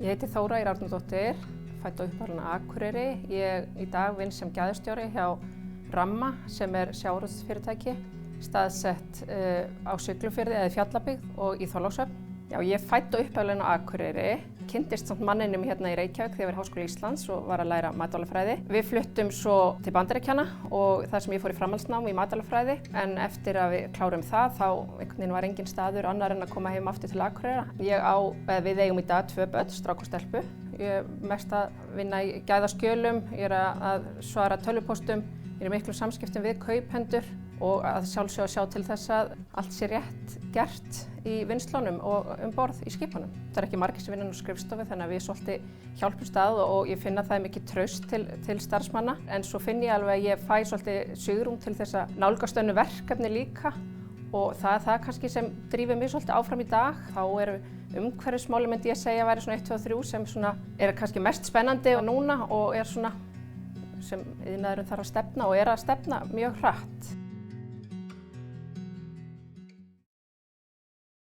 Ég heiti Þóra Ýr Árnadóttir, fædd og uppalin á Akureyri. Ég í dag vinn sem gæðastjóri hjá Ramma sem er sjávarútvegsfyrirtæki, staðsett á Siglufirði eða Fjallabyggð og í Þorlákshöfn. Já, ég fædd og uppalin á Akureyri, kynntist samt manninum hérna í Reykjavík þegar ég var í Háskóla Íslands og var að læra matvælafræði. Við fluttum svo til Bandaríkjanna og þar sem ég fór í framhaldsnám í matvælafræði, en eftir að við klárum það þá einhvern veginn var engin staður annar en að koma heim aftur til Akureyrar. Við eigum í dag 2 börn, strák og stelpu. Ég er mest að vinna í gæðaskjölum, ég er að svara tölvupóstum, ég er í miklum samskiptum við kaupendur og að sjálfsögðu að sjá til þess að allt sé rétt gert í vinnslunum og borð í skipunum. Það er ekki margir sem vinna á skrifstofu þannig að við svolítið hjálpumst að og ég finn að það er mikið traust til starfsmanna. En svo finn ég alveg að ég fæ svolítið svigrúm til þess að nálgast önnur verkefni líka og það er það kannski sem drífur mig svolítið áfram í dag. Þá eru umhverfismálin myndi ég segja væri svona 1, 2 og 3 sem svona er kannski mest spennandi núna og er svona sem iðnaðurinn þarf að stefna og er að stefna mjög hratt.